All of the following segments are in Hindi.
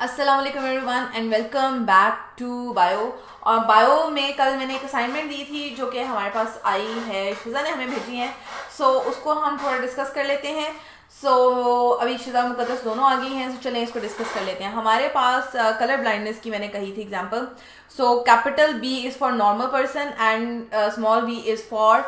अस्सलाम वालेकुम everyone and welcome back to bio. और बायो में कल मैंने एक असाइनमेंट दी थी जो कि हमारे पास आई है, शिजा ने हमें भेजी है। उसको हम थोड़ा डिस्कस कर लेते हैं। अभी शिजा मुकद्दस दोनों आ गई हैं, चलें इसको डिस्कस कर लेते हैं। हमारे पास कलर ब्लाइंडनेस की मैंने कही थी example. Capital B is for normal person and small B is for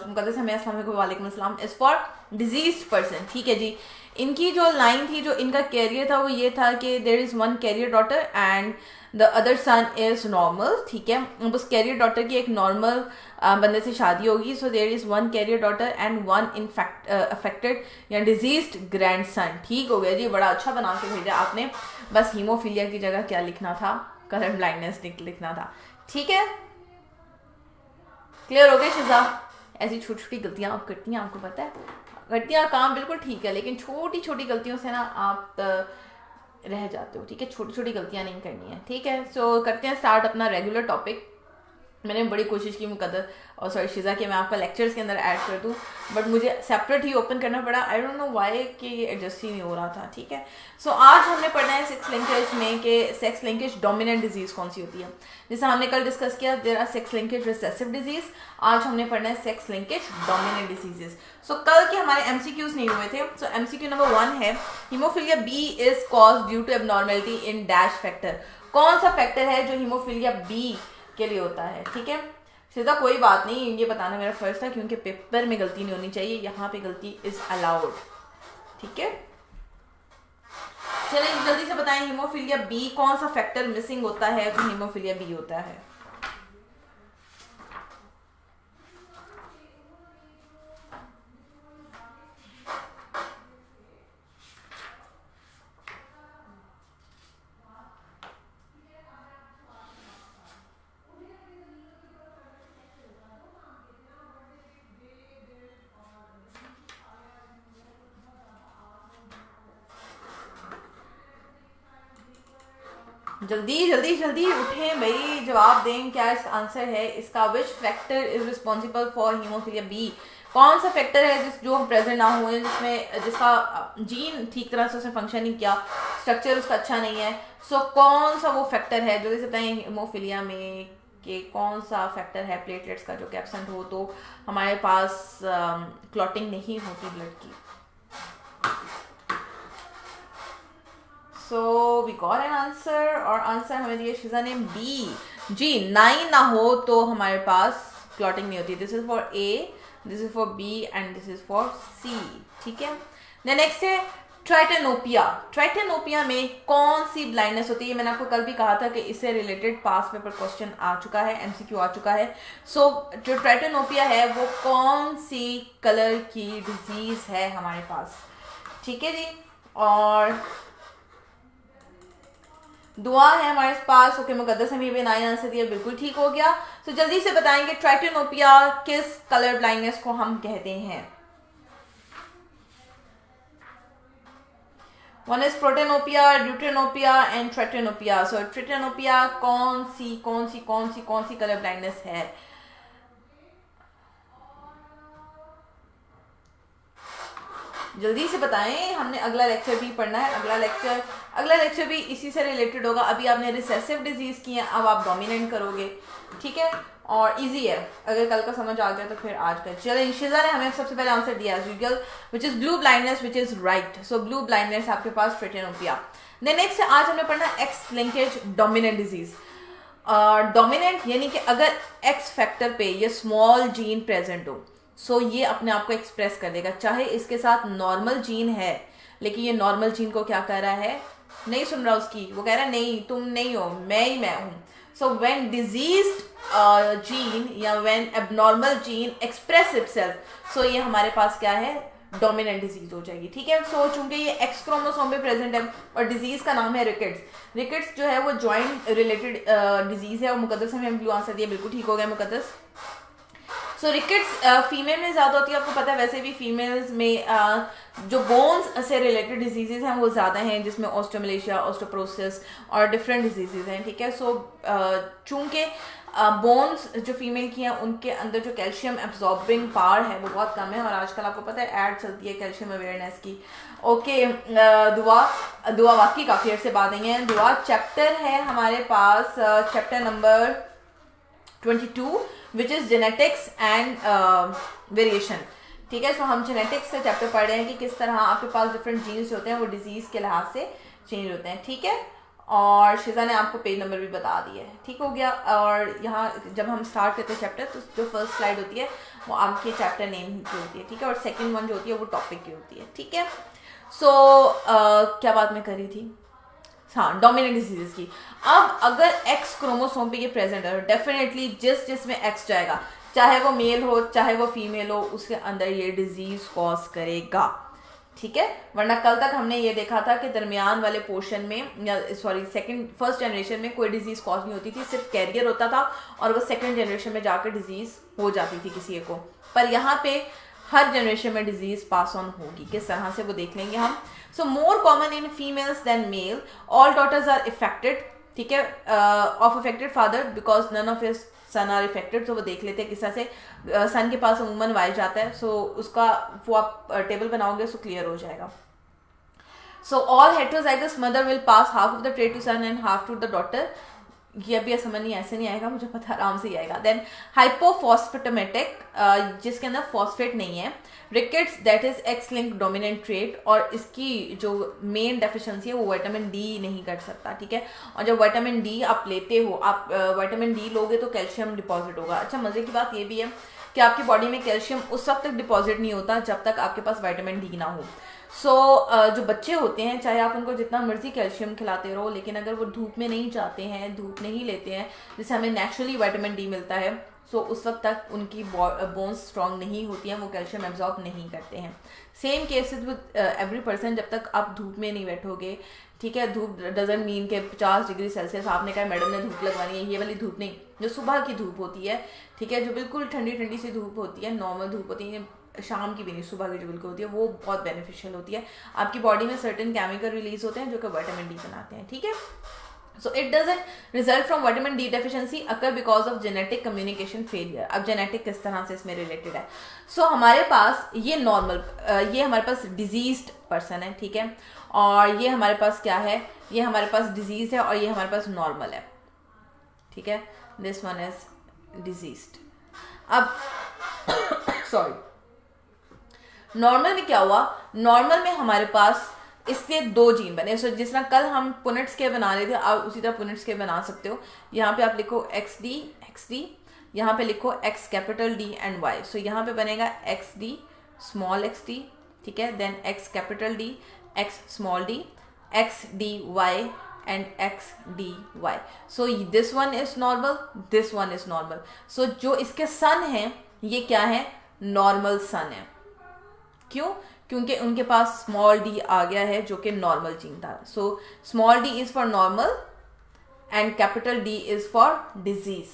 Mukaddas हमें अस्सलाम वालेकुम अस्सलाम इज़ फॉर डिजीज्ड पर्सन। ठीक है जी। इनकी जो लाइन थी, जो इनका कैरियर था, वो ये था कि there is one carrier daughter and the other son is normal. ठीक है, अब उस कैरियर डॉटर की एक नॉर्मल बंदे से शादी होगी। So there is one carrier daughter and one affected या डिजीज्ड ग्रैंड सन। ठीक हो गया जी, बड़ा अच्छा बना के भेजा आपने। बस हीमोफीलिया की जगह क्या लिखना था? कलर ब्लाइंडनेस लिखना था। ठीक है, क्लियर हो गया शिजा? ऐसी छोटी छोटी गलतियां आप करती हैं, आपको पता है गलतियां काम बिल्कुल ठीक है, लेकिन छोटी छोटी गलतियों से ना आप रह जाते हो। ठीक है, छोटी छोटी गलतियां नहीं करनी है। ठीक है, करते हैं स्टार्ट अपना रेगुलर टॉपिक। मैंने बड़ी कोशिश की मुकद्दर और सॉरी शिजा कि मैं आपका लेक्चर्स के अंदर ऐड कर दूं, बट मुझे सेपरेट ही ओपन करना पड़ा। आई डोंट नो व्हाई कि ये एडजस्ट ही नहीं हो रहा था। ठीक है, आज हमने पढ़ना है सेक्स लिंकेज में कि सेक्स लिंकेज डोमिनेंट डिजीज कौन सी होती है। जैसे हमने कल डिस्कस किया, there are sex linkage recessive disease. आज हमने पढ़ना है सेक्स लिंकेज डोमिनेंट डिजीजेस। कल के हमारे एमसीक्यूज नहीं हुए थे। एमसीक्यू नंबर 1 है, haemophilia B is cause due to abnormality in dash factor. कौन सा फैक्टर है जो हीमोफीलिया बी के लिए होता है? ठीक है सीधा, कोई बात नहीं, ये बताना मेरा फर्ज था क्योंकि पेपर में गलती नहीं होनी चाहिए, यहाँ पे गलती इज अलाउड। ठीक है, चलिए जल्दी से बताएं, हीमोफीलिया बी कौन सा फैक्टर मिसिंग होता है तो हीमोफीलिया बी होता है? जल्दी जल्दी जल्दी उठें भाई, जवाब दें। क्या इसका आंसर है इसका? Which factor is responsible for haemophilia B? कौन सा फैक्टर है जो प्रेजेंट ना हुए, जिसका जीन ठीक तरह से उसने फंक्शन नहीं किया, स्ट्रक्चर उसका अच्छा नहीं है। कौन सा वो फैक्टर है? जल्दी से बताएं, हीमोफीलिया में कि कौन सा फैक्टर है प्लेटलेट्स का जो कि एब्सेंट हो तो हमारे पास क्लॉटिंग नहीं होती ब्लड की। वी गॉट एन आंसर, और आंसर हमें दिया शिजा ने बी। जी, 9 ना हो तो हमारे पास क्लॉटिंग नहीं होती। This is for A, this is for B and this is for C. ठीक है, नेक्स्ट है ट्राइटेनोपिया। ट्राइटेनोपिया में कौन सी ब्लाइंडनेस होती है? मैंने आपको कल भी कहा था कि इससे रिलेटेड पास पेपर क्वेश्चन आ चुका है, एमसीक्यू आ चुका है। जो ट्राइटेनोपिया है वो कौन सी कलर की डिजीज है हमारे पास? ठीक है जी, और दुआ है हमारे पास। ओके, मुकद्दस ने भी 9 आंसर दिया, बिल्कुल ठीक हो गया। जल्दी से बताएंगे ट्राइटेनोपिया किस कलर ब्लाइंडनेस को हम कहते हैं? One is protanopia, deuteranopia and tritanopia. Tritanopia कौन सी कलर ब्लाइंडनेस है? जल्दी से बताएं, हमने अगला लेक्चर भी पढ़ना है। अगला लेक्चर भी इसी से रिलेटेड होगा। अभी आपने रिसेसिव डिजीज की है, अब आप डोमिनेंट करोगे। ठीक है, और इजी है, अगर कल का समझ आ गया तो फिर आज का। चलिए, शिजा ने हमें सबसे पहले आंसर दिया as usual, which is blue blindness, which is right. Blue blindness आपके पास ट्राइटेनोपिया। नेक्स्ट आज हमने पढ़ना X linkage dominant disease. Dominant यानी कि अगर एक्स फैक्टर पे ये स्मॉल जीन प्रेजेंट हो, ये अपने आप को एक्सप्रेस कर देगा, चाहे इसके साथ नॉर्मल जीन है, लेकिन ये नॉर्मल जीन को क्या कर रहा है? नहीं सुन रहा उसकी, वो कह रहा है नहीं तुम नहीं हो, मैं ही मैं हूं। व्हेन डिजीज्ड जीन या when abnormal gene express itself, ये हमारे पास क्या है? डोमिनेंट डिजीज हो जाएगी। ठीक है, चूंकि ये एक्स क्रोमोसोम पे प्रेजेंट है और डिजीज का नाम है रिकेट्स। रिकेट्स जो है वो जॉइंट रिलेटेड डिजीज है, और मुकद्दस में ब्लू आंसर दिया, बिल्कुल ठीक हो गया मुकद्दस। रिकेट्स फीमेल में ज़्यादा होती है, आपको पता है। वैसे भी फीमेल्स में जो बोन्स से रिलेटेड डिजीजेज हैं वो ज़्यादा हैं, जिसमें ऑस्टियोमलेशिया, ऑस्टियोपोरोसिस और डिफरेंट डिजीजेज हैं। ठीक है, चूंकि बोन्स जो फीमेल की हैं उनके अंदर जो कैल्शियम एब्जॉर्बिंग पावर है वो बहुत कम है, और आजकल आपको पता है ऐड चलती है कैल्शियम अवेयरनेस की। ओके, दुआ वाकई काफ़ी अर्से बाद नहीं है। दुआ चैप्टर है हमारे पास, chapter number 22 which is genetics and variation. ठीक है, सो हम जेनेटिक्स का चैप्टर पढ़ रहे हैं कि किस तरह आपके पास डिफरेंट जीन्स होते हैं वो डिजीज़ के लिहाज से चेंज होते हैं। ठीक है, और शिजा ने आपको पेज नंबर भी बता दिया है। ठीक हो गया, और यहाँ जब हम स्टार्ट करते हैं चैप्टर तो जो फर्स्ट स्लाइड होती है वो आपके चैप्टर नेम की होती है। ठीक है, और सेकंड वन जो होती है वो टॉपिक की होती है। ठीक है, सो क्या बात मैं कर रही थी, हाँ, डोमिनेंट डिजीजेस की। अब अगर एक्स क्रोमोसोम पे ये प्रेजेंट है, डेफिनेटली जिसमें एक्स जाएगा, चाहे वो मेल हो चाहे वो फीमेल हो, उसके अंदर ये डिजीज कॉज करेगा। ठीक है, वरना कल तक हमने ये देखा था कि दरमियान वाले पोर्शन में, या सॉरी फर्स्ट जनरेशन में कोई डिजीज कॉज नहीं होती थी, सिर्फ कैरियर होता था और वो सेकंड जनरेशन में जाकर डिजीज हो जाती थी किसी को। पर यहाँ पे हर जनरेशन में डिजीज पास ऑन होगी, किस तरह से वो देख लेंगे हम। So more common in females than male, all daughters are affected, ठीक है, of affected father because none of his son are affected. तो वो देख लेते हैं किस तरह से सन के पास अमूमन वाई जाता है। सो उसका वो आप टेबल बनाओगे सो क्लियर हो जाएगा। So all heterozygous mother will pass half of the trait to son and half to the daughter. ये अभी समझ नहीं, ऐसे नहीं आएगा, मुझे पता आराम से ही आएगा। देन हाइपोफॉस्फेटोमेटिक, जिसके अंदर फॉस्फेट नहीं है। Rickets, that is x link dominant trait, और इसकी जो मेन डेफिशिएंसी है वो विटामिन डी नहीं कर सकता। ठीक है, और जब विटामिन डी आप लेते हो, आप विटामिन डी लोगे तो कैल्शियम डिपॉजिट होगा। अच्छा, मजे की बात ये भी है कि आपकी बॉडी में कैल्शियम उस वक्त तक डिपॉजिट नहीं होता जब तक आपके पास विटामिन डी ना हो। सो जो बच्चे होते हैं, चाहे आप उनको जितना मर्जी कैल्शियम खिलाते रहो, लेकिन अगर वो धूप में नहीं जाते हैं, धूप नहीं लेते हैं, जिससे हमें नेचुरली विटामिन डी मिलता है, सो उस वक्त तक उनकी बोन्स स्ट्रांग नहीं होती हैं, वो कैल्शियम एब्जॉर्ब नहीं करते हैं। Same cases with every person, जब तक आप धूप में नहीं बैठोगे, ठीक है, धूप डजंट मीन के 50 डिग्री सेल्सियस आपने कहा मैडम ने धूप लगवानी है, ये वाली धूप नहीं, जो सुबह की धूप होती है, ठीक है, जो बिल्कुल ठंडी ठंडी सी धूप होती है, नॉर्मल धूप होती है, शाम की भी नहीं, सुबह की जो बिल्कुल होती है, वो बहुत बेनिफिशियल होती है। आपकी बॉडी में सर्टेन केमिकल रिलीज होते हैं जो कि विटामिन डी बनाते हैं। ठीक है, so it doesn't result from vitamin D deficiency occur because of genetic communication failure. अब जेनेटिक किस तरह से इसमें रिलेटेड है। सो हमारे पास ये नॉर्मल, ये हमारे पास डिजीज्ड पर्सन है, ठीक है, और ये हमारे पास क्या है, ये हमारे पास डिजीज है और ये हमारे पास नॉर्मल है। ठीक है, दिस वन इज डिजीज्ड। अब सॉरी, नॉर्मल में क्या हुआ, नॉर्मल में हमारे पास इससे 2 जीन बने। सो जिस तरह कल हम पुनेट स्केयर बना रहे थे, आप उसी तरह पुनेट स्केयर बना सकते हो। यहाँ पे आप लिखो XD, यहाँ पे लिखो X capital D and Y। So यहाँ पे बनेगा XD स्मॉल xd, ठीक है, then X capital D, X small d, XDY and XDY। So this one is normal, this one is normal. So जो इसके सन हैं ये क्या है, नॉर्मल सन है। क्यों? क्योंकि उनके पास स्मॉल डी आ गया है जो कि नॉर्मल जीन था। So small D is for normal and capital D is for disease.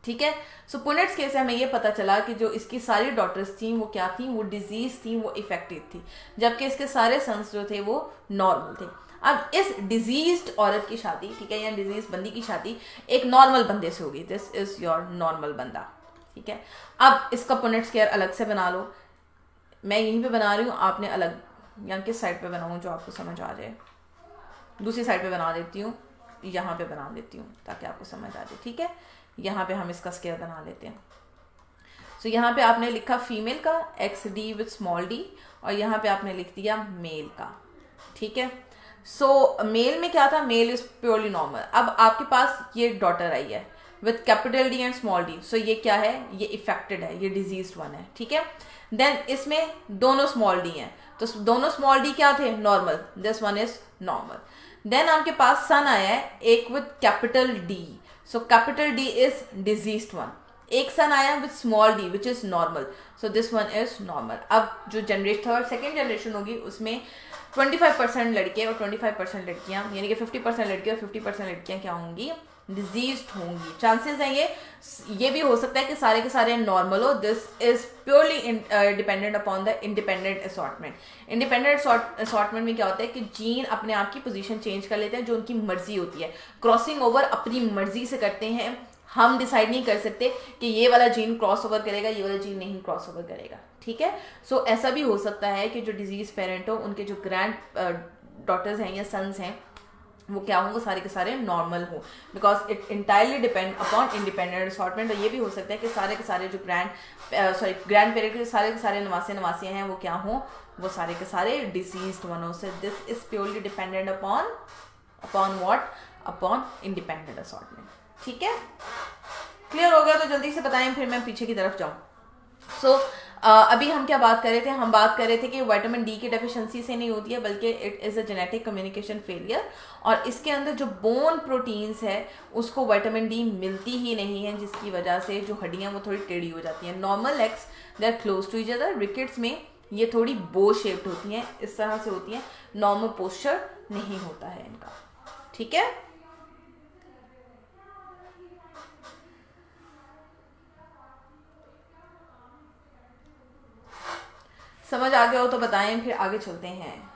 ठीक है, सो पुनेट्स केस से हमें ये पता चला कि जो इसकी सारी डॉटर्स थी वो क्या थी, वो डिजीज थी, वो इफेक्टिव थी, जबकि इसके सारे सन्स जो थे वो नॉर्मल थे। अब इस डिजीज्ड औरत की शादी, ठीक है, या डिजीज बंदी की शादी एक नॉर्मल बंदे से होगी। दिस इज योर नॉर्मल बंदा। ठीक है, अब इसका पुनेट्स केयर अलग से बना लो, मैं यहीं पे बना रही हूँ, आपने अलग यहाँ किस साइड पे बनाऊँ जो आपको समझ आ जाए, दूसरी साइड पे बना देती हूँ, यहाँ पे बना देती हूँ ताकि आपको समझ आ जाए। ठीक है, यहाँ पे हम इसका स्केयर बना लेते हैं। सो यहाँ पे आपने लिखा फीमेल का XD विथ स्मॉल d, और यहाँ पे आपने लिख दिया मेल का। ठीक है, सो मेल में क्या था, मेल इज प्योरली नॉर्मल। अब आपके पास ये डॉटर आई है with capital D and small d। सो ये क्या है, ये इफेक्टेड है, ये डिजीज्ड वन है। ठीक है, देन इसमें दोनों स्मॉल डी हैं, तो दोनों स्मॉल डी क्या थे, normal, this one is normal. Then आपके पास सन आया है एक with capital D, so capital D is diseased one. एक सन आया with small d which is normal, so this one is normal. अब जो जनरेशन थर्ड सेकेंड जनरेशन होगी उसमें 25% लड़के और 25% लड़कियां, यानी कि 50% लड़के और 50% लड़कियां क्या होंगी, डिजीज्ड होंगी। चांसेस हैं ये भी हो सकता है कि सारे के सारे नॉर्मल हो। This is purely dependent upon the independent assortment. Independent assortment में क्या होता है कि जीन अपने आप की पोजीशन चेंज कर लेते हैं जो उनकी मर्जी होती है, क्रॉसिंग ओवर अपनी मर्जी से करते हैं हम डिसाइड नहीं कर सकते कि ये वाला जीन क्रॉस ओवर करेगा, ये वाला जीन नहीं क्रॉस ओवर करेगा, ठीक है। सो ऐसा भी हो सकता है कि जो डिजीज पेरेंट हो उनके जो ग्रैंड डॉटर्स हैं या सन्स हैं वो क्या हो, वो सारे के सारे नॉर्मल हो, because it entirely depend upon independent assortment. और ये भी हो सकता है कि सारे के सारे जो ग्रैंड पेरेंट के सारे नवासे नवासियाँ हैं वो क्या हो, वो सारे के सारे डिजीज्ड वन हो। So this is purely dependent upon what, upon independent assortment, ठीक है। क्लियर हो गया तो जल्दी से बताएं, फिर मैं पीछे की तरफ जाऊँ। सो अभी हम क्या बात कर रहे थे, हम बात कर रहे थे कि विटामिन डी की डेफिशिएंसी से नहीं होती है, बल्कि it is a genetic communication failure, और इसके अंदर जो बोन प्रोटीन्स है उसको विटामिन डी मिलती ही नहीं है, जिसकी वजह से जो हड्डियाँ वो थोड़ी टेढ़ी हो जाती हैं। Normal legs they are close to each other, rickets में ये थोड़ी बो शेप्ड होती हैं, इस तरह से होती हैं, नॉर्मल पोस्चर नहीं होता है इनका, ठीक है। समझ आ गया हो तो बताएं, फिर आगे चलते हैं।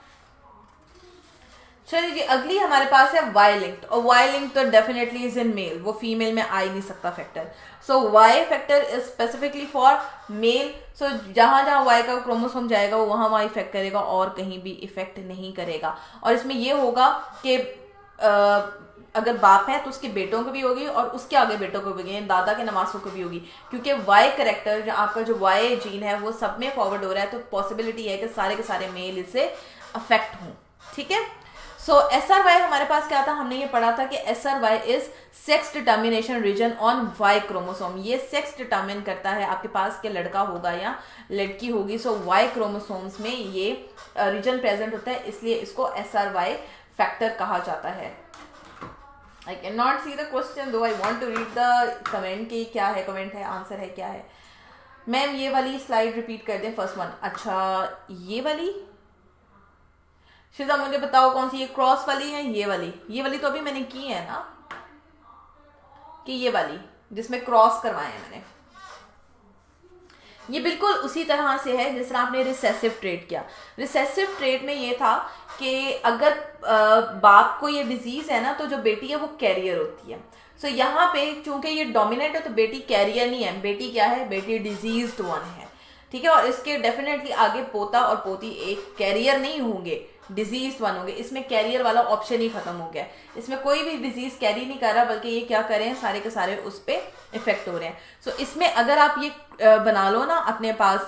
चलिए जी, अगली हमारे पास है वाई लिंक्ड, और वाई लिंक तो डेफिनेटली इज इन मेल, वो फीमेल में आ ही नहीं सकता factor. So Y factor is specifically for male. So जहां जहां वाई का क्रोमोसोम जाएगा वो वहां इफेक्ट करेगा और कहीं भी इफेक्ट नहीं करेगा। और इसमें ये होगा कि अगर बाप है तो उसके बेटों को भी होगी और उसके आगे बेटों को भी होगी, दादा के नवासों को भी होगी, क्योंकि वाई करेक्टर जो आपका जो वाई जीन है वो सब में फॉरवर्ड हो रहा है, तो पॉसिबिलिटी है कि सारे के सारे मेल इससे अफेक्ट हों, ठीक है। सो SRY हमारे पास क्या था, हमने ये पढ़ा था कि SRY is sex determination region on Y chromosome. ये सेक्स डिटर्मिन करता है आपके पास के लड़का होगा या लड़की होगी। सो वाई क्रोमोसोम्स में ये रीजन प्रेजेंट होता है, इसलिए इसको SRY फैक्टर कहा जाता है। I cannot see the question though I want to read the comment कि क्या है, कमेंट है, आंसर है, क्या है। मैम ये वाली स्लाइड रिपीट कर दें, फर्स्ट वन। अच्छा ये वाली, शिजा मुझे बताओ कौन सी, ये क्रॉस वाली है, ये वाली तो अभी मैंने की है ना, कि ये वाली जिसमें क्रॉस करवाए हैं मैंने, ये बिल्कुल उसी तरह से है जिस तरह आपने रिसेसिव ट्रेट किया। रिसेसिव ट्रेट में ये था कि अगर बाप को ये डिजीज है ना तो जो बेटी है वो कैरियर होती है। सो यहाँ पे चूंकि ये डोमिनेंट है तो बेटी कैरियर नहीं है, बेटी क्या है, बेटी डिजीज्ड वन है, ठीक है। और इसके डेफिनेटली आगे पोता और पोती एक कैरियर नहीं होंगे, डिजीज वन होंगे। इसमें कैरियर वाला ऑप्शन ही खत्म हो गया, इसमें कोई भी डिजीज कैरी नहीं कर रहा, बल्कि ये क्या कर रहे हैं, सारे के सारे उस पर इफेक्ट हो रहे हैं। सो इसमें अगर आप ये बना लो ना अपने पास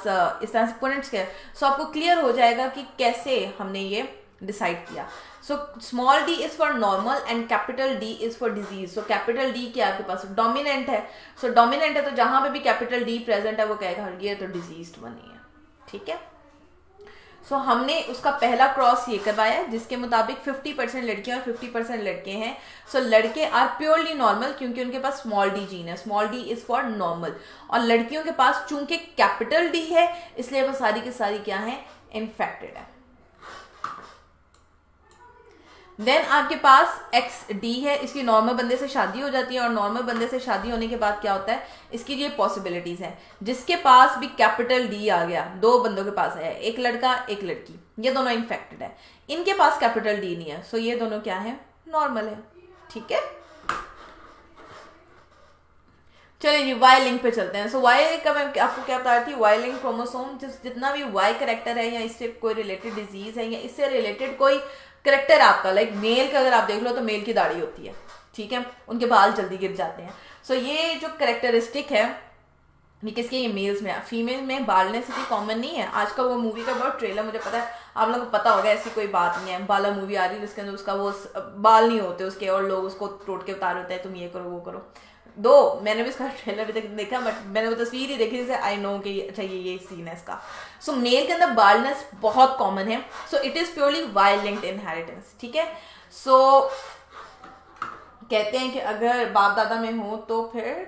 इस तरह से पॉइंट्स के, सो आपको क्लियर हो जाएगा कि कैसे हमने ये डिसाइड किया। So small D is for normal and capital D is for disease. So capital D क्या आपके पास डोमिनेंट है, सो डोमिनेंट है तो जहां पे भी कैपिटल डी प्रेजेंट है वो कहेगा ये तो डिजीज्ड बनी है, ठीक है। सो हमने उसका पहला क्रॉस ये करवाया जिसके मुताबिक 50% लड़कियां और 50% लड़के हैं। सो लड़के आर प्योरली नॉर्मल क्योंकि उनके पास स्मॉल डी जीन है, small D is for normal. और लड़कियों के पास चूंकि कैपिटल डी है इसलिए वो सारी की सारी क्या है, इन्फेक्टेड है। देन आपके पास XD है, इसकी नॉर्मल बंदे से शादी हो जाती है, और नॉर्मल बंदे से शादी होने के बाद क्या होता है, इसकी ये पॉसिबिलिटीज हैं। जिसके पास भी कैपिटल D आ गया, दो बंदों के पास है, एक लड़का एक लड़की, ये दोनों इन्फेक्टेड है, इनके पास कैपिटल D नहीं है, सो ये दोनों क्या है, नॉर्मल है, ठीक है। चलिए जी वाई लिंक पे चलते हैं। सो वाई का मैं आपको क्या बता रही थी, वाई लिंक क्रोमोसोम जितना भी वाई करेक्टर है या इससे कोई रिलेटेड डिजीज है या इससे रिलेटेड कोई करेक्टर आपका, लाइक मेल का अगर आप देख लो तो मेल की दाढ़ी होती है, ठीक है, उनके बाल जल्दी गिर जाते हैं। सो ये जो करेक्टरिस्टिक है ये किसके, ये मेल्स में। फीमेल में बालनेस इतनी कॉमन नहीं है। आज का वो मूवी का बहुत ट्रेलर मुझे पता है, आप लोगों को पता होगा, ऐसी कोई बात नहीं है। बाला मूवी आ रही है जिसके अंदर उसका वो बाल नहीं होते उसके और लोग उसको तोड़ के उतार होते हैं, तुम ये करो वो करो। दो मैंने भी इसका ट्रेलर भी देखा, बट मैंने वो तस्वीर ही देखी जिससे आई नो कि अच्छा ये सीन है इसका। सो मेल के अंदर बाल्डनेस बहुत कॉमन है, so it is purely Y linked inheritance, ठीक है। सो कहते हैं कि अगर बाप दादा में हो तो फिर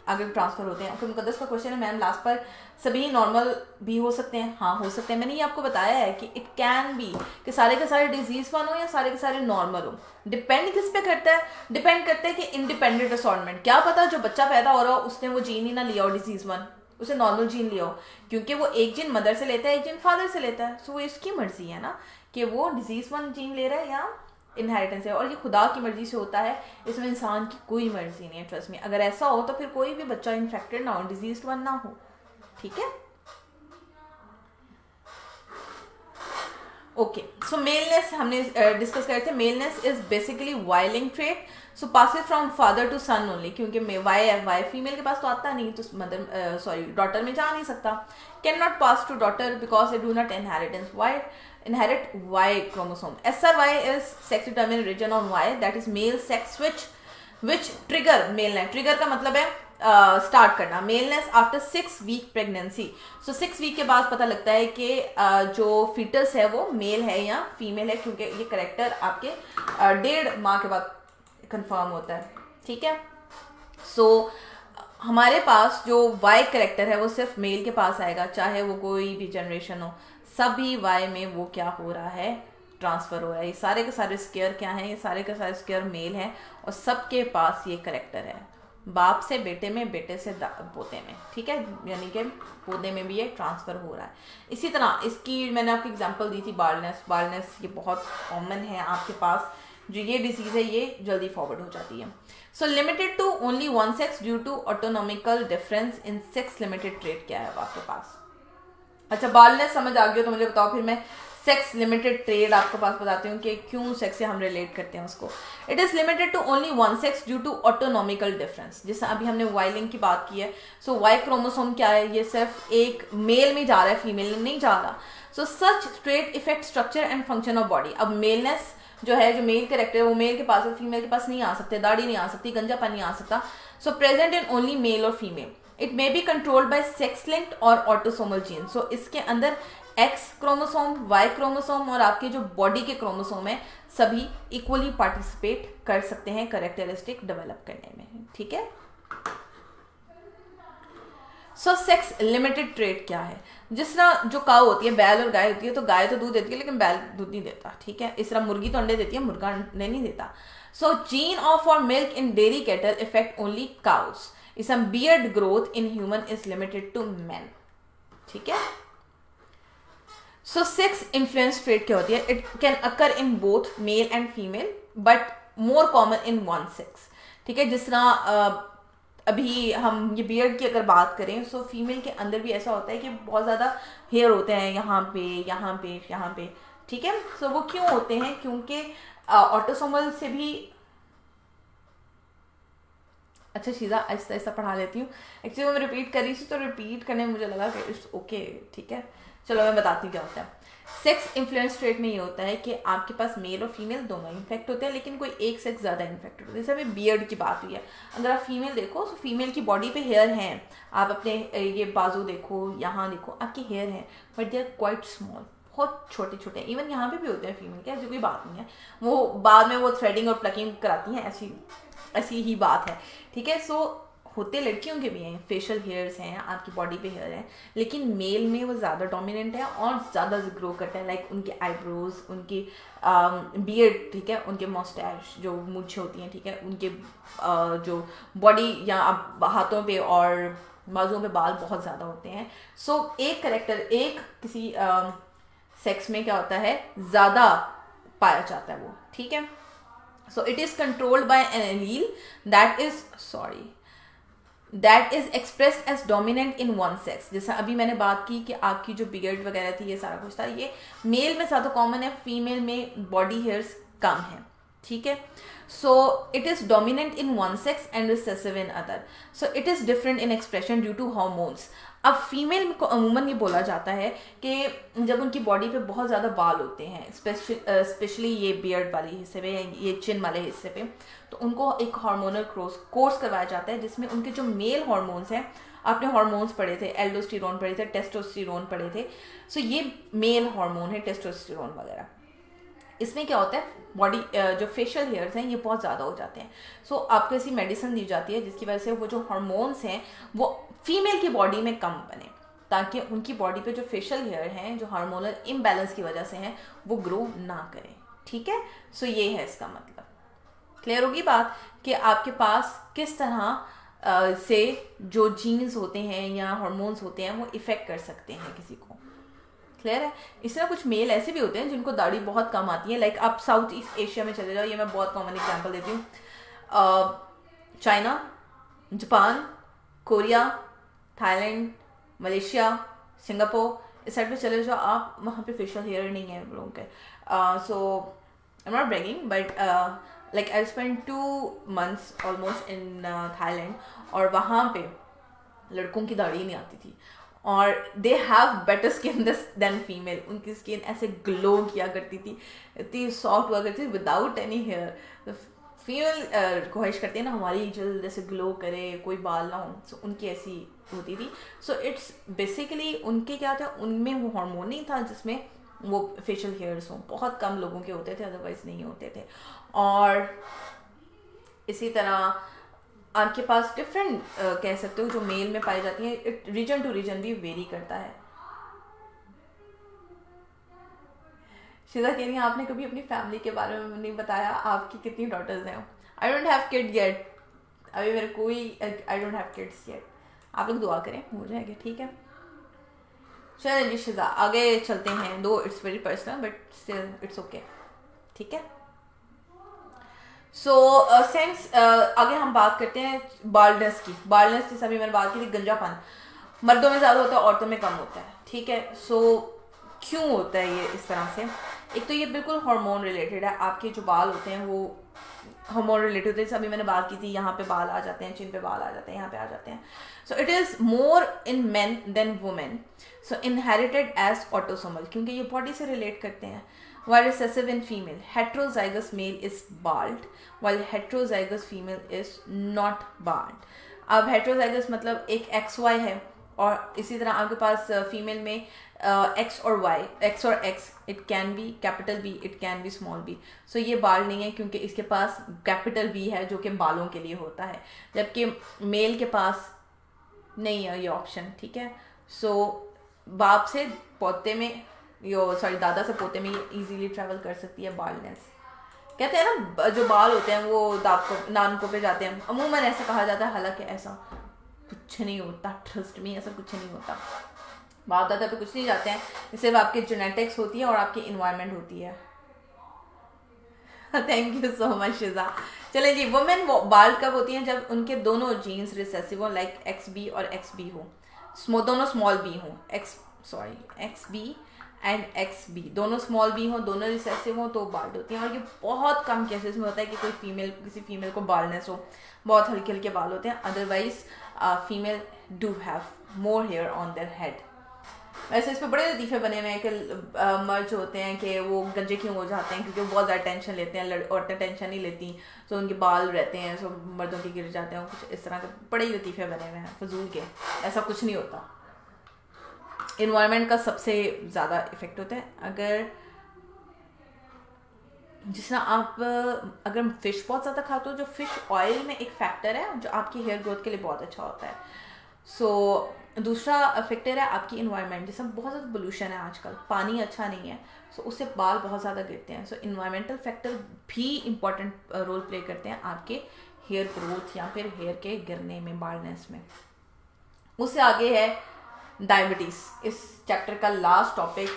आगे ट्रांसफर होते हैं। फिर मुकद्दस का क्वेश्चन है मैम लास्ट पर, सभी नॉर्मल भी हो सकते हैं? हाँ हो सकते हैं। मैंने ये आपको बताया है कि इट कैन बी कि सारे के सारे डिजीज वन हो या सारे के सारे नॉर्मल हो। डिपेंड किस पे करता है, डिपेंड करता है कि इंडिपेंडेंट असॉर्टमेंट, क्या पता जो बच्चा पैदा हो रहा हो उसने वो जीन ही ना लिया हो डिजीज वन, उसे नॉर्मल जीन लिया हो, क्योंकि वो एक जीन मदर से लेता है एक जीन फादर से लेता है। सो वो इसकी मर्जी है ना कि वो डिजीज वन जीन ले रहा है या इनहेरिटेंस है और ये खुदा की मर्जी से होता है, इसमें इंसान की कोई मर्जी नहीं है। ट्रस्ट में, अगर ऐसा हो तो फिर कोई भी बच्चा इन्फेक्टेड ना हो, डिजीज वन ना हो। ठीक है, ओके। सो मेलनेस हमने डिस्कस करे थे। Maleness is basically Y linked trait, so passes from father to son only, क्योंकि वाई फीमेल के पास तो आता नहीं, तो मदर डॉटर में जा नहीं सकता। Can not pass to daughter because they do not inherit Y chromosome. SRY is sex determinant region on Y, that is male sex which trigger maleness. Trigger का मतलब है स्टार्ट करना। मेलनेस आफ्टर 6 वीक प्रेगनेंसी, सो 6 वीक के बाद पता लगता है कि जो फीटस है वो मेल है या फीमेल है, क्योंकि ये करेक्टर आपके 1.5 माह के बाद कंफर्म होता है। ठीक है, सो हमारे पास जो वाई करेक्टर है वो सिर्फ मेल के पास आएगा, चाहे वो कोई भी जनरेशन हो, सभी वाई में वो क्या हो रहा है, ट्रांसफर हो रहा है। ये सारे के सारे स्केयर क्या हैं, ये सारे के सारे स्केयर मेल हैं और सबके पास ये करेक्टर है, बाप से बेटे में, बेटे से पोते में। ठीक है, यानी कि पोते में भी ये ट्रांसफर हो रहा है। इसी तरह इसकी मैंने आपको एग्जांपल दी थी बाल्डनेस ये बहुत कॉमन है आपके पास, जो ये डिजीज है ये जल्दी फॉरवर्ड हो जाती है। So limited to only one sex due to anatomical difference in sex limited trait क्या है आपके पास। अच्छा, बाल्डनेस समझ आ गया तो मुझे बताओ, फिर मैं सेक्स लिमिटेड ट्रेड आपके पास बताती हूँ कि क्यों सेक्स से हम रिलेट करते हैं उसको। It is limited to only one sex due to anatomical difference, जैसे अभी हमने वाइलिंग की बात की है। सो वाई क्रोमोसोम क्या है, ये सिर्फ एक मेल में जा रहा है, फीमेल में नहीं जा रहा। So such trait effect structure and function of body. अब मेलनेस जो है, जो मेल कैरेक्टर है वो मेल के पास है, फीमेल के पास नहीं आ सकते, दाढ़ी नहीं आ सकती, गंजापन नहीं आ सकता। So present in only male और female. It may be controlled by sex linked और ऑटोसोमल जीन। सो इसके अंदर एक्स क्रोमोसोम, वाई क्रोमोसोम और आपके जो बॉडी के क्रोमोसोम है सभी इक्वली पार्टिसिपेट कर सकते हैं कैरेक्टरिस्टिक डेवलप करने में। ठीक है, सो सेक्स लिमिटेड ट्रेट क्या है, जिस तरह जो काऊ होती है, बैल और गाय होती है, तो गाय तो दूध देती है लेकिन बैल दूध नहीं देता। ठीक है, इस तरह मुर्गी तो अंडे देती है, मुर्गा अंडे नहीं देता। सो जीन ऑफ और milk in dairy cattle effect only cows. इसम beard growth in human is limited to man. ठीक है, सो सेक्स इन्फ्लुएंस ट्रेट क्या होती है, it can occur in both male and female but more common in one sex. ठीक है, जिस तरह अभी हम ये बियर्ड की अगर बात करें, सो फीमेल के अंदर भी ऐसा होता है कि बहुत ज़्यादा हेयर होते हैं यहाँ पे, यहाँ पे, यहाँ पे। ठीक है, सो वो क्यों होते हैं, क्योंकि ऑटोसोमल से भी। अच्छा शीजा, ऐसा ऐसा पढ़ा लेती हूँ, एक्चुअली मैं रिपीट कर रही थी तो रिपीट करने में मुझे लगा कि इट्स ओके। ठीक है, चलो मैं बताती हूँ क्या होता है। सेक्स इन्फ्लुएंस ट्रेट में ये होता है कि आपके पास मेल और फीमेल दोनों इन्फेक्ट होते हैं, लेकिन कोई एक सेक्स ज़्यादा इन्फेक्ट होता है। जैसे अभी बियर्ड की बात हुई है, अगर आप फीमेल देखो तो फीमेल की बॉडी पे हेयर हैं, आप अपने ये बाजू देखो, यहाँ देखो, आपके हेयर हैं but they are quite small, बहुत छोटे छोटे। इवन यहाँ पे भी होते हैं फीमेल के, ऐसी कोई बात नहीं है, वो बाद में वो थ्रेडिंग और प्लकिंग कराती हैं, ऐसी ही बात है। ठीक है, सो होते लड़कियों के भी हैं, फेशियल हेयर्स हैं, आपकी बॉडी पे हेयर हैं, लेकिन मेल में वो ज़्यादा डोमिनेंट है और ज़्यादा ग्रो करता है। लाइक उनके आईब्रोज, उनकी बियर्ड, ठीक है, उनके मस्टैश जो मूंछें होती हैं, ठीक है, उनके जो बॉडी या हाथों पे और बाजुओं पे बाल बहुत ज़्यादा होते हैं। सो एक करेक्टर एक किसी सेक्स में क्या होता है, ज़्यादा पाया जाता है वो। ठीक है, so it is controlled by an allele that is expressed as dominant in one sex. जैसा अभी मैंने बात की कि आपकी जो बियर्ड वगैरह थी, ये सारा कुछ था, ये मेल में ज़्यादा कॉमन है, फीमेल में बॉडी हेयर्स कम है। ठीक है, so it is dominant in one sex and recessive in other. So it is different in expression due to hormones. अब फीमेल को अमूमन ये बोला जाता है कि जब उनकी बॉडी पे बहुत ज़्यादा बाल होते हैं, स्पेशली ये बियर्ड वाले हिस्से पे, ये चिन वाले हिस्से पे, तो उनको एक हार्मोनल कोर्स करवाया जाता है, जिसमें उनके जो मेल हार्मोन्स हैं, आपने हार्मोन्स पढ़े थे, एल्डोस्टेरोन पढ़े थे, टेस्टोस्टेरोन पढ़े थे, सो ये मेल हार्मोन है टेस्टोस्टेरोन वगैरह। इसमें क्या होता है, बॉडी जो फेशियल हेयर्स हैं ये बहुत ज़्यादा हो जाते हैं। सो आपको ऐसी मेडिसिन दी जाती है जिसकी वजह से वो जो हार्मोन्स हैं वो फीमेल की बॉडी में कम बने, ताकि उनकी बॉडी पे जो फेशियल हेयर हैं, जो हार्मोनल इम्बैलेंस की वजह से हैं, वो ग्रो ना करें। ठीक है, सो ये है इसका मतलब। क्लियर होगी बात कि आपके पास किस तरह से जो जीन्स होते हैं या हार्मोन्स होते हैं वो इफ़ेक्ट कर सकते हैं किसी को। क्लियर है। इस तरह कुछ मेल ऐसे भी होते हैं जिनको दाढ़ी बहुत कम आती है, लाइक आप साउथ ईस्ट एशिया में चले जाओ, ये मैं बहुत कॉमन एग्जांपल देती हूँ, China, Japan, Korea, Thailand, Malaysia, Singapore, इस साइड पे चले जाओ आप, वहाँ पे फेशियल हेयर नहीं है लोगों के। So I am not bragging but like I spend 2 months almost in Thailand, और वहाँ पे लड़कों की दाढ़ी नहीं आती थी, और they have better skin than female. उनकी स्किन ऐसे ग्लो किया करती थी, इतनी सॉफ्ट हुआ करती थी विदाउट एनी हेयर। फीमेल ख्वाहिश करती है ना हमारी जल्द जैसे ग्लो करे, कोई बाल ना हो, सो उनकी ऐसी होती थी। सो इट्स बेसिकली उनके क्या था, उनमें वो हार्मोन नहीं था जिसमें वो फेशियल हेयर्स हों, बहुत कम लोगों के होते थे, अदरवाइज नहीं होते थे। और इसी तरह आपके पास डिफरेंट कह सकते हो जो मेल में पाई जाती हैं, रीजन टू रीजन भी वेरी करता है। शिजा कह रही है आपने कभी अपनी फैमिली के बारे में नहीं बताया, आपकी कितनी डॉटर्स हैं? I don't have kid yet, अभी मेरे कोई, I don't have kids yet. आप लोग दुआ करें, हो जाएंगे, ठीक है। चलिए जी शिजा आगे चलते हैं, दो it's very personal but still it's okay, ठीक है। सो सेंस आगे हम बात करते हैं बाल्डनेस की। बाल्डनेस जैसे अभी मैंने बात की थी, गंजापन मर्दों में ज़्यादा होता है, औरतों में कम होता है, ठीक है। सो क्यों होता है ये इस तरह से? एक तो ये बिल्कुल हार्मोन रिलेटेड है, आपके जो बाल होते हैं वो हार्मोन रिलेटेड होते हैं। अभी मैंने बात की थी, यहाँ पे बाल आ जाते हैं, चिन पे बाल आ जाते हैं, यहाँ पे आ जाते हैं। So it is more in men than women, so inherited as autosomal, क्योंकि ये बॉडी से रिलेट करते हैं। While recessive in female, heterozygous male is bald, while heterozygous female is not bald. अब heterozygous मतलब एक XY है, और इसी तरह आपके पास फीमेल में X और Y, X और X, it can be capital B, it can be small b. So ये बाल नहीं है क्योंकि इसके पास कैपिटल B है जो कि बालों के लिए होता है, जबकि मेल के पास नहीं है ये ऑप्शन, ठीक है। सो बाप से पोते में, दादा से पोते में ये इजीली ट्रैवल कर सकती है बाल्डनेस। कहते हैं ना जो बाल होते हैं वो नानकों पे जाते हैं, अमूमन ऐसा कहा जाता है, हालांकि ऐसा कुछ नहीं होता, ट्रस्ट में ऐसा कुछ नहीं होता। बाप दादा पे कुछ नहीं जाते हैं, सिर्फ आपकी जेनेटिक्स होती है और आपकी इन्वायरमेंट होती है। Thank you so much शिजा। चले जी, वुमेन बाल कब होती हैं? जब उनके दोनों जीन्स रिसेसिव हो, लाइक XB और XB हो, दोनों स्मॉल b हो, XB एंड XB दोनों स्मॉल b हो, दोनों रिसेसिव हो, तो बाल्ड होती हैं। और ये बहुत कम केसेस में होता है कि किसी फीमेल को बाल्डनेस हो, बहुत हल्के हल्के बाल होते हैं। Otherwise female do have more hair on their head. वैसे इस पर बड़े लतीफ़े बने हुए हैं कि मर्ज होते हैं कि वो गंजे क्यों हो जाते हैं, क्योंकि वो बहुत ज़्यादा टेंशन लेते हैं, औरतें टेंशन नहीं लेती, तो उनके बाल रहते हैं, सो मर्दों के गिर जाते हैं, कुछ इस तरह के बड़े ही लतीफ़े बने हुए हैं फजूल के। ऐसा कुछ नहीं होता, इन्वायरमेंट का सबसे ज़्यादा इफेक्ट होता है। अगर जिस तरह आप अगर फ़िश बहुत ज़्यादा खाते हो, जो फ़िश ऑयल में एक फैक्टर है जो आपकी हेयर ग्रोथ के लिए बहुत अच्छा होता है। सो दूसरा फैक्टर है आपकी इन्वायरमेंट, जैसे बहुत ज़्यादा पोल्यूशन है आजकल, पानी अच्छा नहीं है, सो उससे बाल बहुत ज़्यादा गिरते हैं। सो इन्वायरमेंटल फैक्टर भी इम्पॉर्टेंट रोल प्ले करते हैं आपके हेयर ग्रोथ या फिर हेयर के गिरने में, बाल्डनेस में। उससे आगे है डायबिटीज़, इस चैप्टर का लास्ट टॉपिक,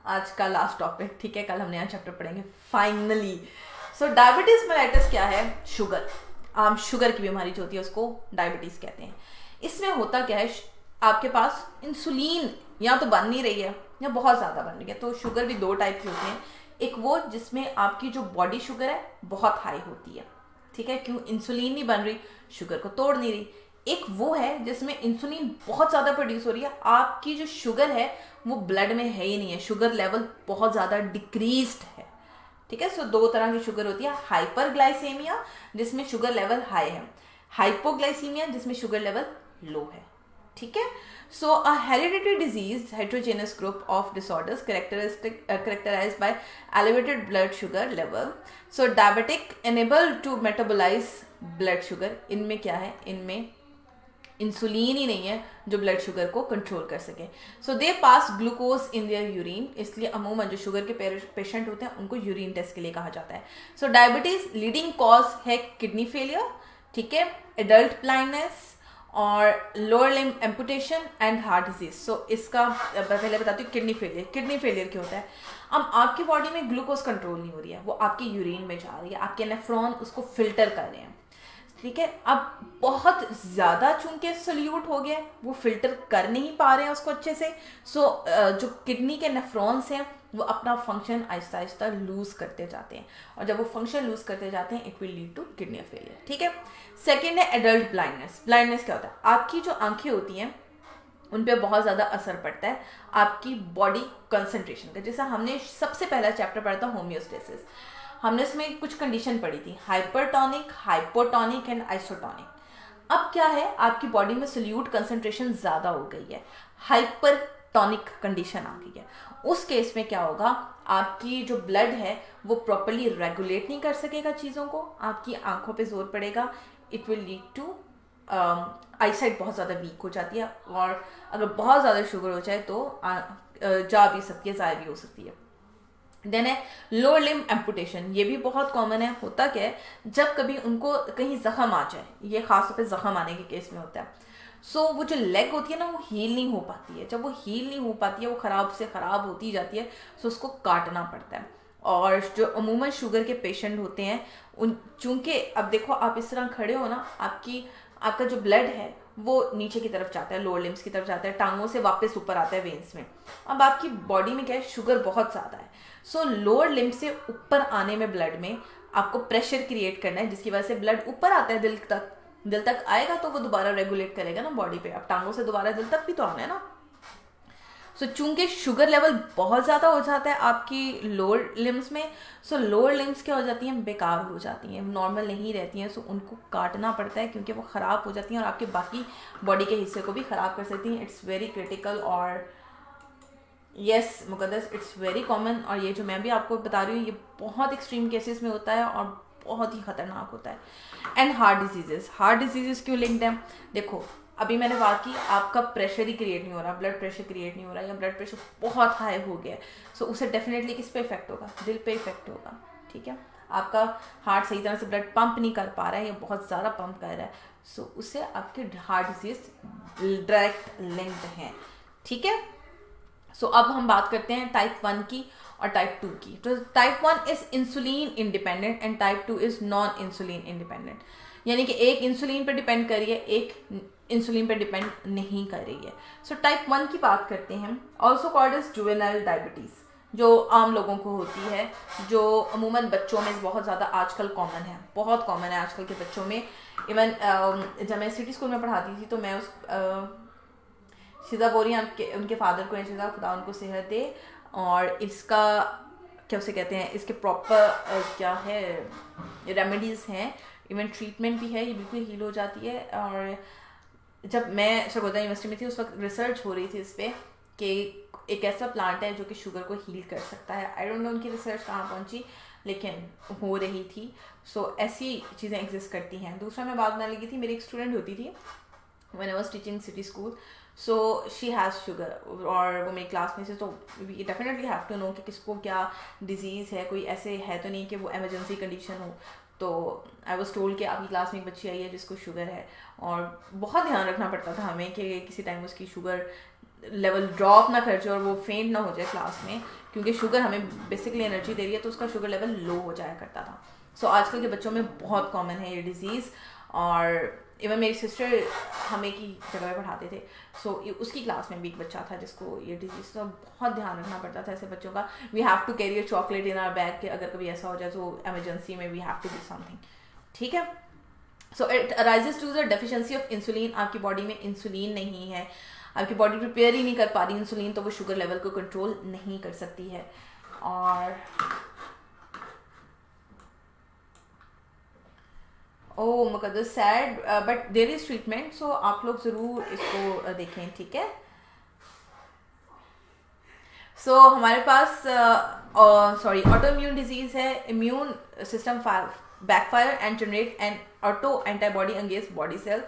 आज का लास्ट टॉपिक, ठीक है। कल हम नया चैप्टर पढ़ेंगे फाइनली। सो डायबिटीज़ मेलाइटिस क्या है? शुगर, आम शुगर की बीमारी जो होती है उसको डायबिटीज़ कहते हैं। इसमें होता क्या है, आपके पास इंसुलिन या तो बन नहीं रही है या बहुत ज़्यादा बन रही है। तो शुगर भी 2 टाइप की होती हैं, एक वो जिसमें आपकी जो बॉडी शुगर है बहुत हाई होती है, ठीक है, क्यों? इंसुलिन नहीं बन रही, शुगर को तोड़ नहीं रही। एक वो है जिसमें इंसुलिन बहुत ज़्यादा प्रोड्यूस हो रही है, आपकी जो शुगर है वो ब्लड में है ही नहीं है, शुगर लेवल बहुत ज़्यादा डिक्रीज्ड है, ठीक है। सो 2 तरह की शुगर होती है, हाइपरग्लाइसेमिया जिसमें शुगर लेवल हाई है, हाइपोग्लाइसीमिया जिसमें शुगर लेवल लो है, ठीक है। So uh hereditary disease heterogeneous group of disorders characterized by elevated blood sugar level. So diabetic unable to metabolize blood sugar, इनमें क्या है, इनमें इंसुलिन ही नहीं है जो ब्लड शुगर को कंट्रोल कर सके। सो दे पास ग्लूकोज इन देयर यूरिन, इसलिए अमूमन जो शुगर के पेशेंट होते हैं उनको यूरिन टेस्ट के लिए कहा जाता है। सो डायबिटीज लीडिंग कॉज है किडनी फेलियर, ठीक है, एडल्ट ब्लाइंडनेस, और lower limb amputation and heart disease. So इसका पहले बताती हूँ किडनी फेलियर। किडनी फेलियर क्यों होता है? अब आपकी बॉडी में ग्लूकोज कंट्रोल नहीं हो रही है, वो आपकी यूरिन में जा रही है, आपके नेफ्रॉन उसको फिल्टर कर रहे हैं, ठीक है। अब बहुत ज़्यादा चूंकि सोल्यूट हो गया, वो फिल्टर कर नहीं पा रहे हैं उसको अच्छे से। सो जो किडनी के नेफ्रॉन्स हैं वो अपना फंक्शन आहिस्ता आहिस्ता लूज करते जाते हैं, और जब वो फंक्शन लूज करते जाते हैं it will lead to kidney failure, ठीक है। सेकेंड है एडल्ट ब्लाइंडनेस। ब्लाइंडनेस क्या होता है? आपकी जो आंखें होती हैं उन पे बहुत ज़्यादा असर पड़ता है आपकी बॉडी कंसंट्रेशन का। जैसा हमने सबसे पहला चैप्टर पढ़ा था होम्योस्टेसिस, हमने इसमें कुछ कंडीशन पढ़ी थी, हाइपरटोनिक, हाइपोटोनिक एंड आइसोटोनिक। अब क्या है, आपकी बॉडी में सोल्यूट कंसंट्रेशन ज़्यादा हो गई है, हाइपरटोनिक कंडीशन आ गई है। उस केस में क्या होगा, आपकी जो ब्लड है वो प्रॉपरली रेगुलेट नहीं कर सकेगा चीज़ों को, आपकी आंखों पे जोर पड़ेगा, it will lead to eyesight बहुत ज़्यादा वीक हो जाती है, और अगर बहुत ज़्यादा शुगर हो जाए तो जा भी सकती है, ज़ाय भी हो सकती है। देन है लोअर लिम्ब एम्पुटेशन। ये भी बहुत कॉमन है। होता क्या है, जब कभी उनको कहीं जख्म आ जाए, ये खासतौर पे जख्म आने के केस में होता है, सो वो जो लेग होती है ना वो हील नहीं हो पाती है। जब वो हील नहीं हो पाती है, वो ख़राब से ख़राब होती जाती है, सो उसको काटना पड़ता है। और जो अमूमन शुगर के पेशेंट होते हैं उन, चूँकि अब देखो आप इस तरह खड़े हो ना, आपका जो ब्लड है वो नीचे की तरफ जाता है, लोअर लिम्स की तरफ जाता है, टांगों से वापस ऊपर आता है वेन्स में। अब आपकी बॉडी में क्या है, शुगर बहुत ज़्यादा है, सो लोअर लिम्ब से ऊपर आने में ब्लड में आपको प्रेशर क्रिएट करना है, जिसकी वजह से ब्लड ऊपर आता है दिल तक आएगा तो वो दोबारा रेगुलेट करेगा ना बॉडी पे। अब टांगों से दोबारा दिल तक भी तो आना है ना। सो चूंकि शुगर लेवल बहुत ज़्यादा हो जाता है आपकी लोअर लिम्स में, सो लोअर लिम्स क्या हो जाती हैं, बेकार हो जाती हैं, नॉर्मल नहीं रहती हैं। सो उनको काटना पड़ता है क्योंकि वो ख़राब हो जाती हैं और आपके बाकी बॉडी के हिस्से को भी ख़राब कर सकती हैं। इट्स वेरी क्रिटिकल और यस मुकद्दस, इट्स वेरी कॉमन। और ये जो मैं भी आपको बता रही हूँ ये बहुत एक्सट्रीम केसेस में होता है और बहुत ही ख़तरनाक होता है। And heart diseases. Heart diseases क्यों लिंक्ड हैं? देखो अभी मैंने बात की, आपका प्रेशर ही क्रिएट नहीं हो रहा, ब्लड प्रेशर क्रिएट नहीं हो रहा, या ब्लड प्रेशर बहुत हाई हो गया, सो उससे डेफिनेटली किस पे इफेक्ट होगा, दिल पे इफेक्ट होगा, ठीक है। आपका हार्ट सही तरह से ब्लड पंप नहीं कर पा रहा है या बहुत ज़्यादा पंप कर रहा है, सो उससे आपके हार्ट डिजीज डायरेक्ट लिंक्ड हैं, ठीक है। सो अब हम बात करते हैं टाइप 1 की और टाइप 2 की। तो type 1 is insulin independent and type 2 is non insulin independent, यानी कि एक इंसुलिन पर डिपेंड कर रही है, एक इंसुलिन पर डिपेंड नहीं कर रही है। सो टाइप 1 की बात करते हैं, also called as juvenile diabetes, जो आम लोगों को होती है, जो अमूमन बच्चों में बहुत ज़्यादा आजकल कॉमन है, बहुत कॉमन है आजकल के बच्चों में। इवन जब मैं सिटी स्कूल में पढ़ाती थी तो मैं उस शिदा बोरिया उनके फादर को शिदा खुदा उनको सेहत दे, और इसका क्या उसे कहते हैं, इसके प्रॉपर क्या है रेमेडीज़ हैं, इवन ट्रीटमेंट भी है, ये बिल्कुल हील हो जाती है। और जब मैं सरगोदा यूनिवर्सिटी में थी उस वक्त रिसर्च हो रही थी इस पर कि एक ऐसा प्लांट है जो कि शुगर को हील कर सकता है। आई डोंट नो उनकी रिसर्च कहाँ पहुँची, लेकिन हो रही थी। सो ऐसी चीज़ें एग्जिस्ट करती हैं। दूसरा मैं बात बनाने लगी थी, मेरी एक स्टूडेंट होती थी when I was teaching city school, so she has sugar, और वो मेरी क्लास में से, तो we definitely have to know कि किसको क्या डिजीज़ है, कोई ऐसे है तो नहीं कि वो एमरजेंसी कंडीशन हो। तो आई वाज टोल्ड कि आपकी क्लास में एक बच्ची आई है जिसको शुगर है, और बहुत ध्यान रखना पड़ता था हमें कि किसी टाइम उसकी शुगर लेवल ड्रॉप ना कर जाए और वो फेंट ना हो जाए क्लास में, क्योंकि शुगर हमें बेसिकली एनर्जी दे रही है, तो उसका शुगर लेवल लो हो जाया करता था। सो आजकल के बच्चों में बहुत कॉमन है ये डिज़ीज़। और इवन मेरी सिस्टर हमें की जगह पे पढ़ाते थे, सो उसकी क्लास में भी एक बच्चा था जिसको ये डिजीज़, तो बहुत ध्यान रखना पड़ता था ऐसे बच्चों का। We have to carry a chocolate in our bag कि अगर कभी ऐसा हो जाए तो एमरजेंसी में we have to do something, ठीक है। So it arises to the deficiency of insulin. आपकी बॉडी में इंसुलिन नहीं है, आपकी बॉडी प्रिपेयर ही नहीं कर पा रही इंसुलिन, तो वो शुगर लेवल को कंट्रोल नहीं कर सकती है। और oh Mukaddas said, but there is treatment, so आप लोग ज़रूर इसको देखें, ठीक है। सो हमारे पास सॉरी ऑटो इम्यून डिजीज़ है। Immune system backfire and generate an auto antibody against body cell,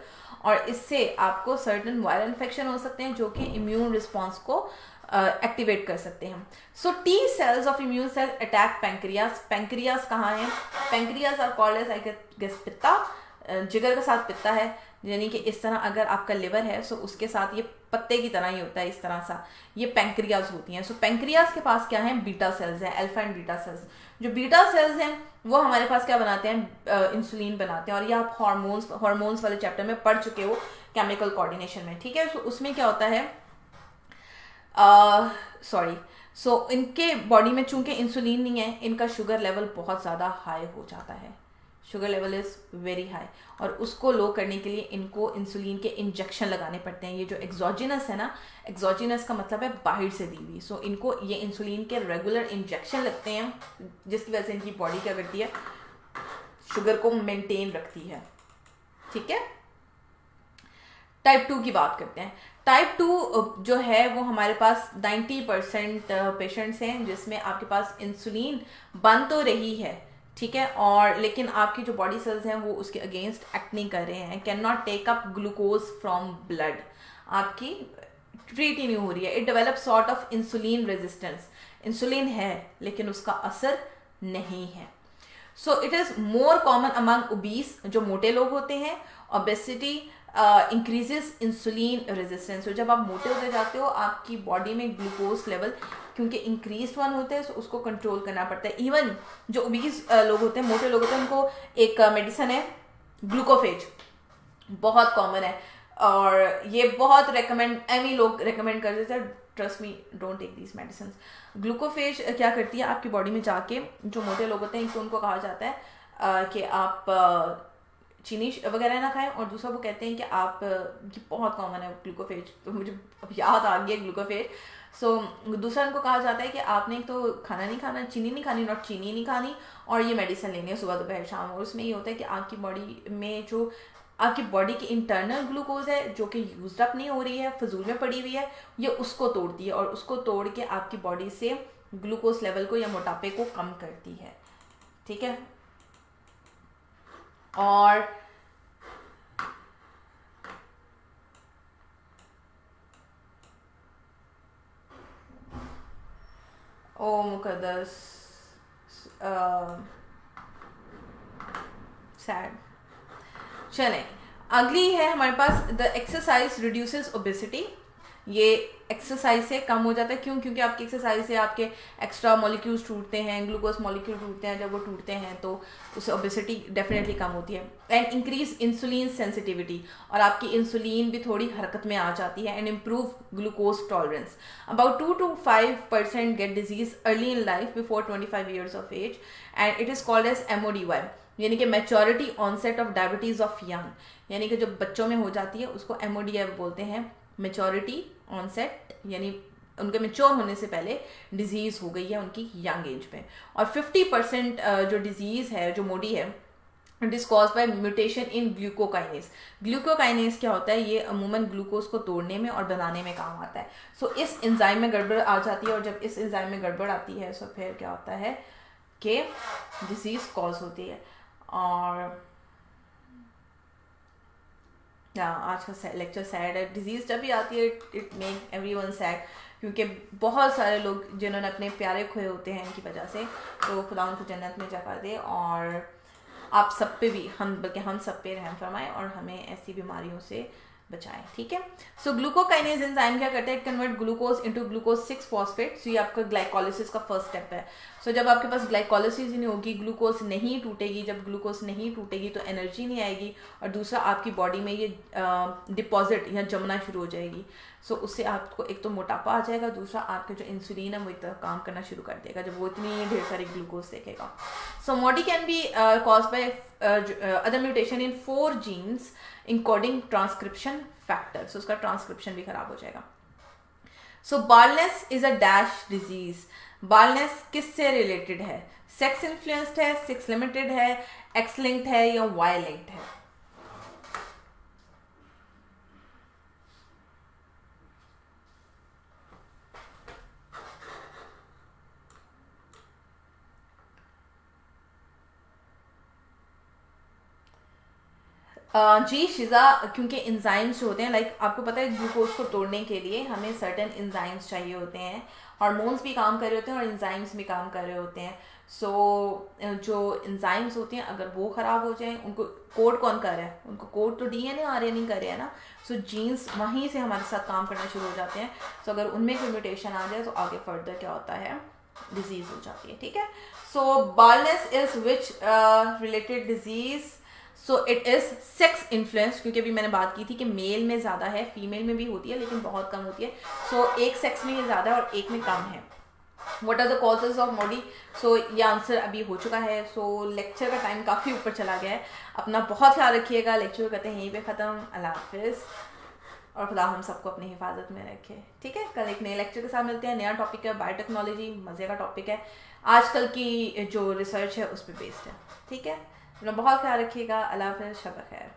और इससे आपको सर्टन वायरल इन्फेक्शन हो सकते हैं जो कि इम्यून रिस्पॉन्स को एक्टिवेट कर सकते हैं। So T cells of immune cell attack pancreas. Pancreas कहाँ है? Pancreas are called as I guess पित्ता, जिगर के साथ पित्ता है, यानी कि इस तरह अगर आपका लिवर है सो उसके साथ ये पत्ते की तरह ही होता है, इस तरह सा ये पैंक्रियाज होती हैं। सो पैंक्रियाज के पास क्या है, बीटा सेल्स हैं, अल्फा एंड बीटा सेल्स। जो बीटा सेल्स हैं वो हमारे पास क्या बनाते हैं, इंसुलिन बनाते हैं। और ये आप हार्मोन्स वाले चैप्टर में पढ़ चुके हो, केमिकल कोऑर्डिनेशन में, ठीक है। सो उसमें क्या होता है, सो इनके बॉडी में चूंकि इंसुलिन नहीं है, इनका शुगर लेवल बहुत ज़्यादा हाई हो जाता है, sugar level is very high. और उसको लो करने के लिए इनको इंसुलिन के इंजेक्शन लगाने पड़ते हैं। ये जो एक्सोजिनस है ना, एक्सोजिनस का मतलब है बाहर से दी हुई। सो इनको ये इंसुलिन के रेगुलर इंजेक्शन लगते हैं, जिसकी वजह से इनकी बॉडी क्या करती है, शुगर को मेंटेन रखती है, ठीक है। टाइप 2 की बात करते हैं। टाइप 2 जो है वो हमारे पास 90% पेशेंट्स हैं जिसमें आपके पास इंसुलिन बन तो रही है, ठीक है, और लेकिन आपकी जो बॉडी सेल्स हैं वो उसके अगेंस्ट एक्ट नहीं कर रहे हैं, can not take up glucose from blood, आपकी ट्रीट ही नहीं हो रही है। It develop sort of insulin resistance, insulin है लेकिन उसका असर नहीं है। So it is more common among obese, जो मोटे लोग होते हैं। Obesity increases insulin resistance. तो जब आप मोटे होते जाते हो आपकी बॉडी में ग्लूकोज लेवल क्योंकि इंक्रीज वन होता है, तो उसको कंट्रोल करना पड़ता है। इवन जो ओबीस लोग होते हैं, मोटे लोग होते हैं, उनको एक मेडिसिन है ग्लूकोफेज, बहुत कॉमन है और ये बहुत लोग रेकमेंड कर देते हैं। Trust me, don't take these medicine. Glucophage क्या करती है, आपकी बॉडी में जाके जो मोटे लोग होते हैं तो उनको कहा जाता है कि आप चीनी वगैरह ना खाएं, और दूसरा वो कहते हैं कि आप, ये बहुत कॉमन है ग्लूकोफेज, तो मुझे अब याद आ गया ग्लूकोफेज। सो दूसरा उनको कहा जाता है कि आपने तो खाना नहीं खाना, चीनी नहीं खानी, नॉट चीनी नहीं खानी, और ये मेडिसिन लेनी है सुबह दोपहर शाम। और उसमें ये होता है कि आपकी बॉडी में जो आपकी बॉडी की इंटरनल ग्लूकोज है जो कि यूज अप नहीं हो रही है, फजूल में पड़ी हुई है, ये उसको तोड़ती है और उसको तोड़ के आपकी बॉडी से ग्लूकोज लेवल को या मोटापे को कम करती है, ठीक है। और ओ मुकद्दस, सैड। चलें, अगली है हमारे पास, द एक्सरसाइज रिड्यूसेस ओबेसिटी। ये एक्सरसाइज से कम हो जाता है, क्यों? क्योंकि आपकी एक्सरसाइज से आपके एक्स्ट्रा मॉलिक्यूल्स टूटते हैं, ग्लूकोज मॉलिक्यूल टूटते हैं, जब वो टूटते हैं तो उससे ओबेसिटी डेफिनेटली कम होती है। एंड इंक्रीज इंसुलिन सेंसिटिविटी, और आपकी इंसुलिन भी थोड़ी हरकत में आ जाती है। And improve glucose tolerance. About 2 to 5% get disease early in life before 25 years of age, and it is called as MODY, यानी कि maturity onset of diabetes of young, यानी कि जो बच्चों में हो जाती है उसको MODY बोलते हैं, मैच्योरिटी ऑनसेट, यानी उनके मेच्योर होने से पहले डिजीज़ हो गई है उनकी यंग एज में। और 50% जो डिजीज़ है, जो मोडी है, it is cause by mutation in glucokinase. Glucokinase क्या होता है, ये अमूमन ग्लूकोज को तोड़ने में और बनाने में काम आता है। सो इस एंजाइम में गड़बड़ आ जाती है, और जब इस एंजाइम में गड़बड़ आती है सो फिर क्या होता है कि डिजीज़ कॉज होती है। और आज का लेक्चर सैड है। डिजीज़ जब भी आती है इट मेक एवरीवन सैड, क्योंकि बहुत सारे लोग जिन्होंने अपने प्यारे खोए होते हैं इनकी वजह से, तो खुदा उनको जन्नत में जगह दे, और आप सब पे भी बल्कि हम सब पे रहम फरमाए और हमें ऐसी बीमारियों से बचाएं, ठीक है। सो ग्लूकोकाइनेज एंजाइम क्या करता है, it convert glucose into glucose 6 phosphate. So ये आपका ग्लाइकोलिसिस का फर्स्ट स्टेप है। सो जब आपके पास ग्लाइकोलिसिस ही नहीं होगी, ग्लूकोज नहीं टूटेगी, जब ग्लूकोज नहीं टूटेगी तो एनर्जी नहीं आएगी, और दूसरा आपकी बॉडी में ये डिपॉजिट या जमना शुरू हो जाएगी। सो उससे आपको एक तो मोटापा आ जाएगा, दूसरा आपके जो इंसुलिन है वो इतना काम करना शुरू कर देगा जब वो इतनी ढेर सारी ग्लूकोज देखेगा। So MODY can be cause by other mutation in 4 genes encoding transcription factor. So उसका ट्रांसक्रिप्शन भी खराब हो जाएगा। So baldness is a dash disease. Baldness किससे रिलेटेड है? सेक्स इन्फ्लुएंस्ड है, सेक्स लिमिटेड है, एक्स लिंक्ड है या वाई लिंक्ड है? जी शिज़ा, क्योंकि एंजाइम्स जो होते हैं, लाइक आपको पता है ग्लूकोज को तोड़ने के लिए हमें सर्टेन एंजाइम्स चाहिए होते हैं, हार्मोन्स भी काम कर रहे होते हैं और एंजाइम्स भी काम कर रहे होते हैं। सो जो एंजाइम्स होते हैं अगर वो ख़राब हो जाएं, उनको कोड कौन कर रहा है, उनको कोड तो डीएनए आरएनए नहीं कर रहे हैं ना। सो जीन्स वहीं से हमारे साथ काम करना शुरू हो जाते हैं। सो अगर उनमें कोई म्यूटेशन आ जाए तो आगे फर्दर क्या होता है, डिजीज़ हो जाती है। ठीक है, so baldness is which related disease, so it is sex influence, क्योंकि अभी मैंने बात की थी कि मेल में ज़्यादा है, फीमेल में भी होती है लेकिन बहुत कम होती है। सो एक सेक्स में ये ज़्यादा है और एक में कम है। What are the causes of MODY, so ये आंसर अभी हो चुका है। सो लेक्चर का टाइम काफ़ी ऊपर चला गया है। अपना बहुत ख्याल रखिएगा। लेक्चर करते हैं यहीं पे ख़त्म। अल्लाह हाफिज़ और खुदा हम सबको अपनी हिफाजत में रखे। ठीक है, कल एक नए लेक्चर के साथ मिलते हैं। नया टॉपिक है बायोटेक्नोलॉजी, मज़े का टॉपिक है, आजकल की जो रिसर्च है उस पर बेस्ड है। ठीक है, अपना बहुत ख्याल रखिएगा। अल्लाह हाफिज़, शब खैर।